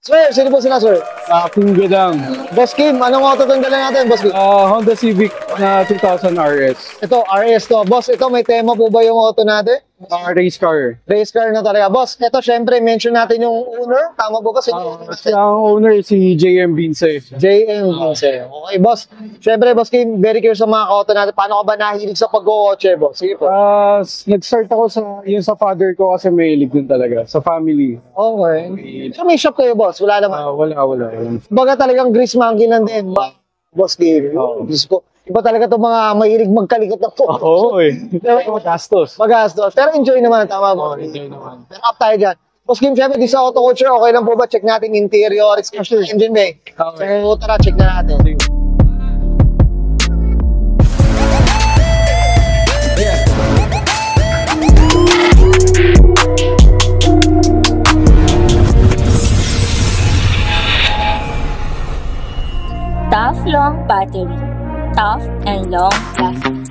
Sir, sino po sila, sir? King Gadang. Boss Kim, anong auto tanggalan natin, Boss Kim? Honda Civic na 2000 RS. Ito, RS to. Boss, ito may tema po ba yung auto natin? Race car. Race car na talaga. Boss, ito syempre, mention natin yung owner. Tama po ba? Ang owner si JM Binse. JM Binse. Okay, boss. Syempre, Boss Kim, very curious sa mga auto natin. Paano ka ba nahilig sa pag-kotse, boss? Sige po. Nag-start ako sa father ko kasi may hilig din talaga. Sa family. Okay. Pero may shop kayo, boss? Wala naman. Wala. Baga talagang grease monkey lang din, Boss Kim. Diyos ko. Iba talaga itong mga mahilig magkalikot ng po. Oo eh. Magastos. Magastos. Pero enjoy naman, tama po. Enjoy naman. Pero up tayo dyan. Boss Kim, syempre, di sa auto culture, okay lang po ba? Check natin interior, engine bay. Okay. So, tara, check na natin. Tough long battery. Tough and long lasting.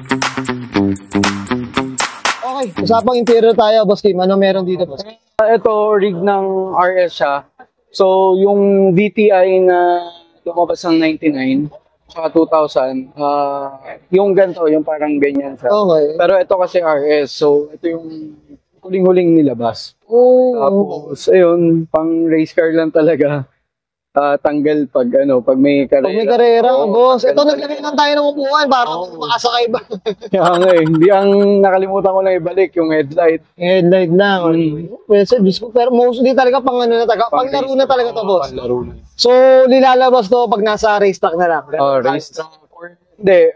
Okay, usapang interior tayo, Boss Kim. Ano meron dito, boss? Ito, rig ng RS siya. So, yung VTI na lumabas ng 99 sa 2000, yung ganito, yung parang ganyan siya. Okay. Pero ito kasi RS, so ito yung huling-huling nilabas. Tapos, ayun, pang race car lang talaga. Tanggal pag may karera. Pag may karera, boss. Ito, nagkalimutan tayo ng upuan para makasakay ba? Kaya nga eh, hindi ang nakalimutan ko lang ibalik, yung headlight. Headlight lang. Pwede, pero mostly talaga pang laro na talaga to, boss. Panglaro na. So, nilalabas to pag nasa race track na lang. Race track. Hindi,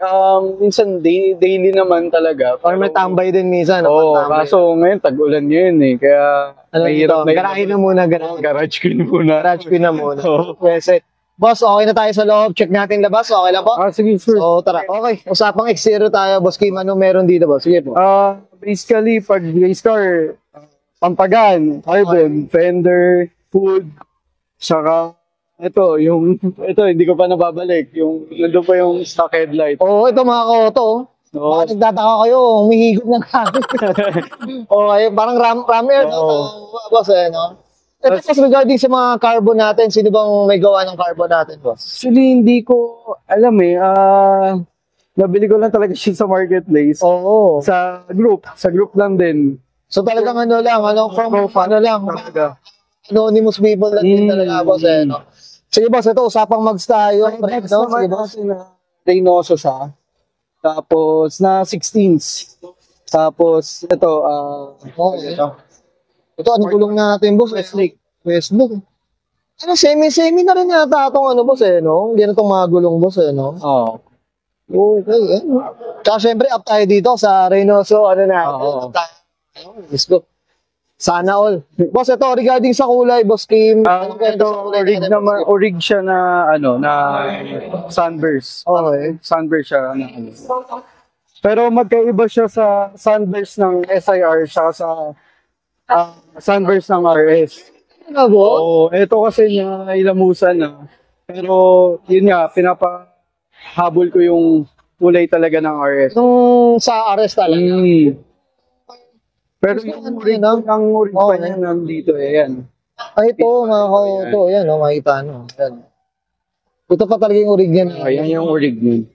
minsan daily naman talaga. Or may tambay din minsan. Kaso ngayon tag-ulan yun eh, kaya mahirap na yun. Garahe na muna, Garage queen muna. Garage queen na muna. Pwede. Boss, okay na tayo sa loob. Check natin labas. Okay lang po? Sige, sure. So, tara. Okay. Usapang exterior tayo, Boss Kim. Ano meron dito, boss? Sige po. Basically, pag race car, pampagan, carbon, fender, food, saka ito, hindi ko pa nababalik. Nandun pa yung stock headlight. Ito mga koto. Baka nagtataka kayo, humihigop ng gamit. Okay, parang ram air, boss, no? Tapos regarding sa mga carbon natin, sino bang may gawa ng carbon natin, boss? Actually, hindi ko alam eh. Nabili ko lang talaga siya sa marketplace. Oo. Sa group lang din. So talagang anonymous people lang din talaga, boss, no? Sige, boss, ito, usapang mags tayo. Next naman kasi na Reynoso siya. Tapos, na 16s. Tapos, ito, ito, ano gulong natin, boss? Westlook. Ano, semi na rin yata itong boss, no? Hindi na itong mga gulong, boss, no? Oo. Okay, Tsaka, syempre, up tayo dito sa Reynoso, Let's go. Sana all. Boss, ito, regarding sa kulay, Boss Kim. Orig siya na, sunburst. Okay. Sunburst siya. Pero magkaiba siya sa sunburst ng SIR siya sa sunburst ng RS. Ano po? Ito kasi niya ilamusan na. Pero, yun nga, pinapahabol ko yung kulay talaga ng RS. Nung sa RS talaga. Pero yung orig pa niya nandito yan. Ay, ito, mga kauto. Yan, makita, Yan. Ito pa talaga yung orig yan. Ayan yung orig niya.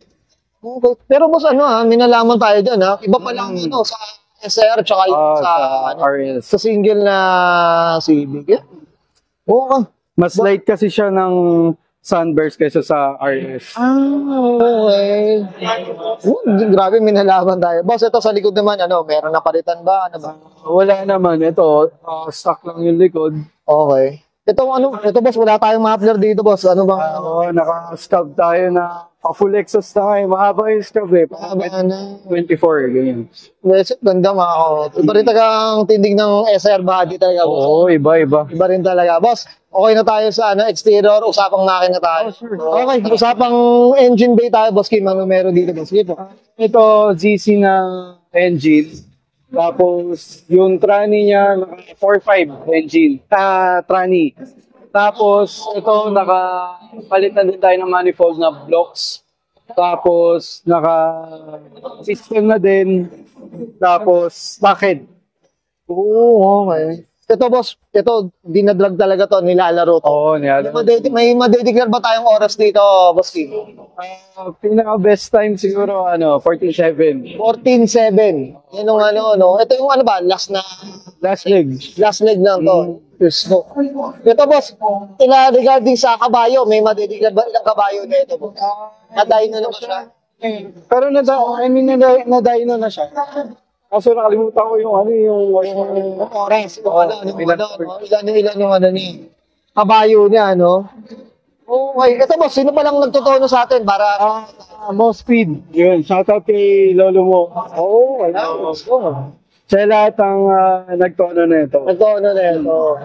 Okay. Pero boss, minalaman tayo dyan, Iba pa lang, sa SR, tsaka sa RS. Sa single na Civic. Oo, Mas light kasi siya ng sunburst kaysa sa RS. Okay. Grabe, minalaman tayo. Boss, ito sa likod naman, meron napalitan ba? Ano ba? Wala naman. Ito, stock lang yung likod. Okay. Ito, boss, wala tayong muffler dito, boss. Ano bang? Naka-scab tayo na full exhaust na kayo. Mahaba yung scab eh. Mahaba na. 24, ganyan. Yes, ganda mga kauto. Iba rin talagang tindig ng SR body talaga, boss. Oo, iba. Iba rin talaga. Boss, okay na tayo sa exterior, usapang makina tayo. Sure. Okay, usapang engine bay tayo, Boss Kim. Ano meron dito, boss? Sige po. Ito, GC na engine. Tapos, yung tranny niya, 4.5 engine. Tranny. Tapos, ito, nakapalitan din tayo ng manifold na blocks. Tapos, naka-system na din. Tapos, stockhead. Oo, okay. Ito, boss. Ito, dinadrag talaga to. Nilalaro to. Oo, niya. May madedeclare ba tayong oras dito, boss Kim? Pinaka best time siguro, 14-7. 14-7. Yan yung no? Ito yung ba? Last leg lang to. Yes, no. Ito, boss. Regarding sa kabayo, may madedeclare ba ilang kabayo na ito, boss? Nadayin na naman siya. Pero nadaino na siya. Kaso nakalimutan ko yung Oras. Ilan yung ni kabayo niya, no? Okay. Ito, boss, sino pa lang nagtutono sa atin para... Mo Speed. Yun, shoutout kay Lolo mo. Oo, wala. Siya lahat ang nagtono na ito. Nagtono na ito.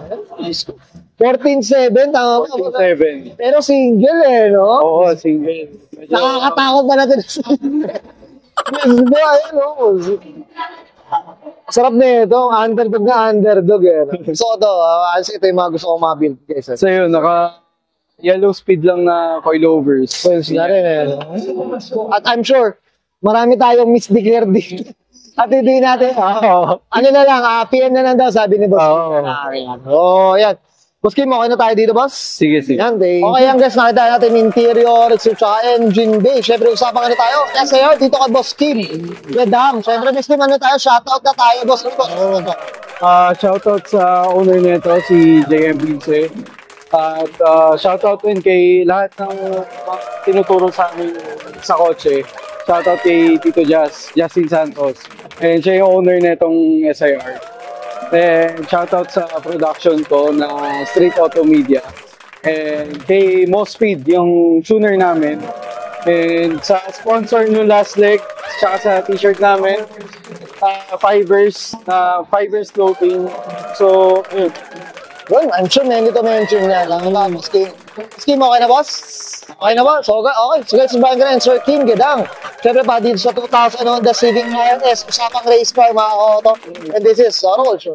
14-7, tama ba? 14-7. Pero single no? Oo, single. Nakakatakot pa natin. Yes, bo, ayun, no? Sarap na ito, underdog So ito, ito yung mga gusto kong mabuild, guys. So yun, yellow speed lang na coilovers. Coils na rin, At I'm sure, marami tayong misdeclare dito. At hindi natin, ano na lang, PM na lang daw, sabi ni boss. Yan. Boss Kim, okay na tayo dito, boss? Sige. Yan, okay yan, guys. Nakita natin interior, tsaka engine bay. Siyempre, usapan tayo. Yes, sa'yo, dito kay Boss Kim. Gadam. Siyempre, Boss Kim, tayo? Shoutout na tayo, boss. Shoutout sa owner nito, si JM Vince. At shoutout din kay lahat ng tinuturo sa amin sa kotse. Shoutout kay Tito Justin Santos. And siya yung owner nitong SIR. And shoutout sa production ko na Street Auto Media. And kay Mo Speed, yung tuner namin. And sa sponsor nung last leg, tsaka sa t-shirt namin, Fibers clothing. So, yun. Well, I'm sure may dito mention niya lang na Boss Kim. Boss Kim, okay na, boss? Okay na ba? So, okay. So, guys, bago na Sir Kim, Gedang. Siyempre pa, dito sa 2000, the Civic IRS, usapang race car, mga auto. And this is Auto Culture.